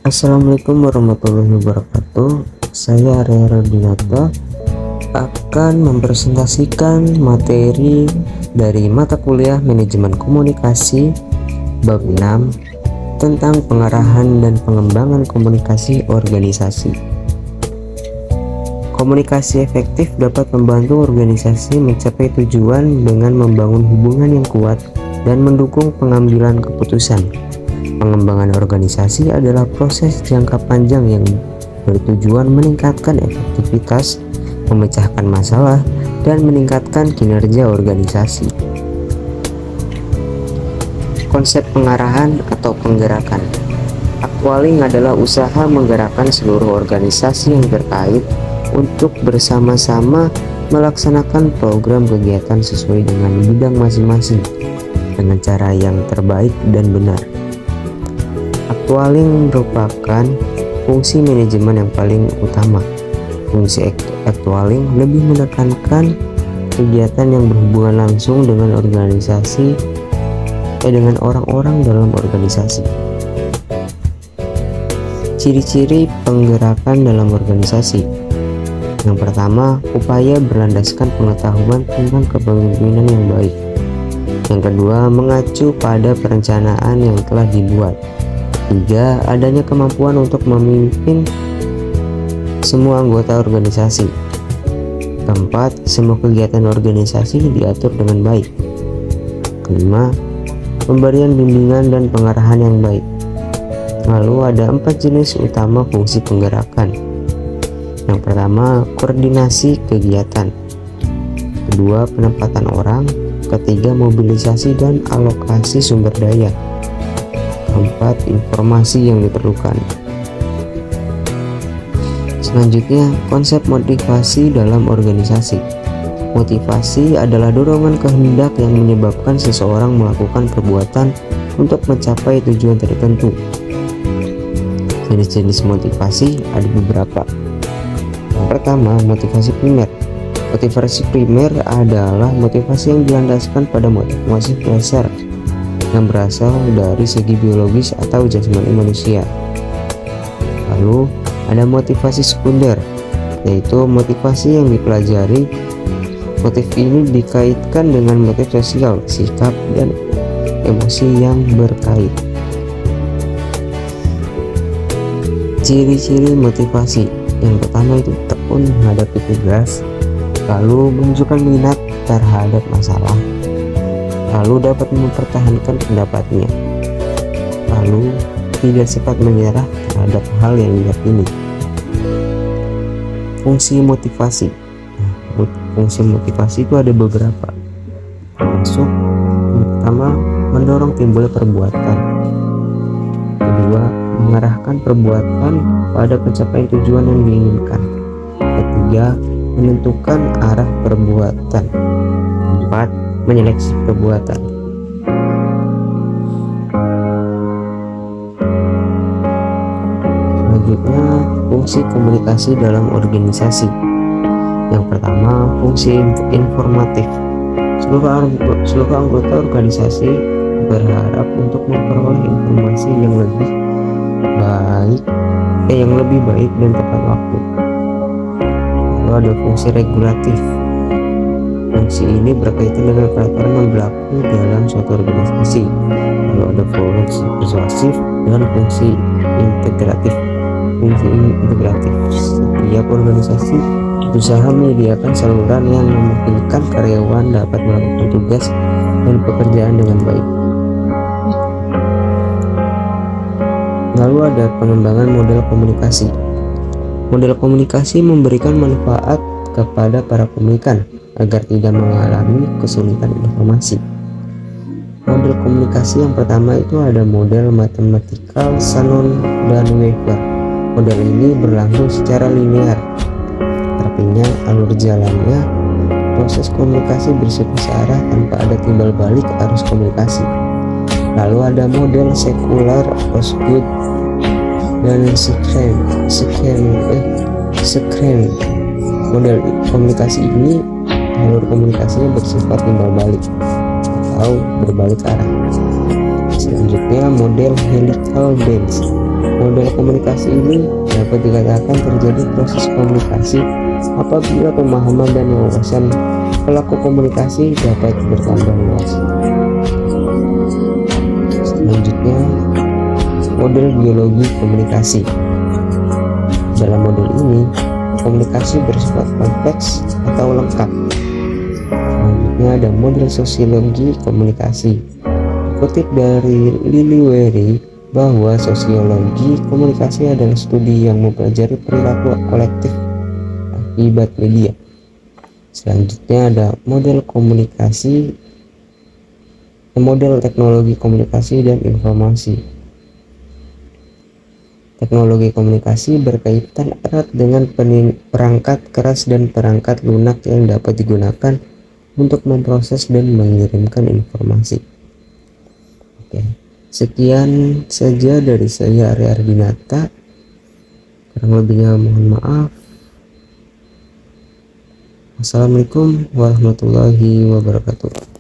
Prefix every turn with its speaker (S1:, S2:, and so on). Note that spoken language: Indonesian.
S1: Assalamualaikum warahmatullahi wabarakatuh. Saya Arya Radinata akan mempresentasikan materi dari mata kuliah Manajemen Komunikasi bab 6 tentang pengarahan dan pengembangan komunikasi organisasi. Komunikasi efektif dapat membantu organisasi mencapai tujuan dengan membangun hubungan yang kuat dan mendukung pengambilan keputusan. Pengembangan organisasi adalah proses jangka panjang yang bertujuan meningkatkan efektivitas, memecahkan masalah, dan meningkatkan kinerja organisasi. Konsep pengarahan atau penggerakan. Actualing adalah usaha menggerakkan seluruh organisasi yang terkait untuk bersama-sama melaksanakan program kegiatan sesuai dengan bidang masing-masing dengan cara yang terbaik dan benar. Actualing merupakan fungsi manajemen yang paling utama. Fungsi actualing lebih menekankan kegiatan yang berhubungan langsung dengan organisasi dengan orang-orang dalam organisasi. Ciri-ciri penggerakan dalam organisasi. Yang pertama, upaya berlandaskan pengetahuan tentang kepemimpinan yang baik. Yang kedua, mengacu pada perencanaan yang telah dibuat. 3. Adanya kemampuan untuk memimpin semua anggota organisasi. 4. Semua kegiatan organisasi diatur dengan baik. 5. Pemberian bimbingan dan pengarahan yang baik. Lalu ada 4 jenis utama fungsi penggerakan. Yang pertama, koordinasi kegiatan. Kedua, penempatan orang. Ketiga, mobilisasi dan alokasi sumber daya. Keempat, informasi yang diperlukan. Selanjutnya, konsep motivasi dalam organisasi. Motivasi adalah dorongan kehendak yang menyebabkan seseorang melakukan perbuatan untuk mencapai tujuan tertentu. Jenis-jenis motivasi ada beberapa. Yang pertama, motivasi primer. Motivasi primer adalah motivasi yang dilandaskan pada motivasi dasar yang berasal dari segi biologis atau jasmani manusia. Lalu ada motivasi sekunder, yaitu motivasi yang dipelajari. Motif ini dikaitkan dengan motif sosial, sikap, dan emosi yang berkait. Ciri-ciri motivasi. Yang pertama itu tekun menghadapi tugas, lalu menunjukkan minat terhadap masalah, lalu dapat mempertahankan pendapatnya, lalu tidak cepat menyerah terhadap hal yang diyakini. Fungsi motivasi. Fungsi motivasi itu ada beberapa, termasuk yang pertama, mendorong timbulnya perbuatan. Kedua, mengarahkan perbuatan pada pencapaian tujuan yang diinginkan. Ketiga, menentukan arah perbuatan. Keempat, menyeleksi perbuatan. Selanjutnya, fungsi komunikasi dalam organisasi. Yang pertama, fungsi informatif. Seluruh anggota organisasi berharap untuk memperoleh informasi yang lebih baik dan tepat waktu. Lalu ada fungsi regulatif. Fungsi ini berkaitan dengan peraturan yang berlaku dalam suatu organisasi. Lalu ada fungsi persuasif dan fungsi integratif. Setiap organisasi berusaha menyediakan saluran yang memungkinkan karyawan dapat melakukan tugas dan pekerjaan dengan baik. Lalu ada pengembangan model komunikasi. Model komunikasi memberikan manfaat kepada para komunikan agar tidak mengalami kesulitan informasi. Model komunikasi yang pertama itu ada model matematikal Shannon dan Weaver. Model ini berlangsung secara linear, artinya alur jalannya proses komunikasi bersifat searah tanpa ada timbal balik arus komunikasi. Lalu ada model sekular Osgood dan Schrems. Model komunikasi ini alur komunikasinya bersifat timbal balik atau berbalik arah. Selanjutnya model helical dance. Model komunikasi ini dapat dikatakan terjadi proses komunikasi apabila pemahaman dan wawasan pelaku komunikasi dapat bertambah luas. Selanjutnya, model biologi komunikasi. Dalam model ini, komunikasi bersifat kompleks atau lengkap. Selanjutnya ada model sosiologi komunikasi. Kutip dari Lily Wery bahwa sosiologi komunikasi adalah studi yang mempelajari perilaku kolektif akibat media. Selanjutnya ada model teknologi komunikasi dan informasi. Teknologi komunikasi berkaitan erat dengan perangkat keras dan perangkat lunak yang dapat digunakan untuk memproses dan mengirimkan informasi. Oke, sekian saja dari saya, Arya Ardinata. Kurang lebihnya mohon maaf. Wassalamualaikum warahmatullahi wabarakatuh.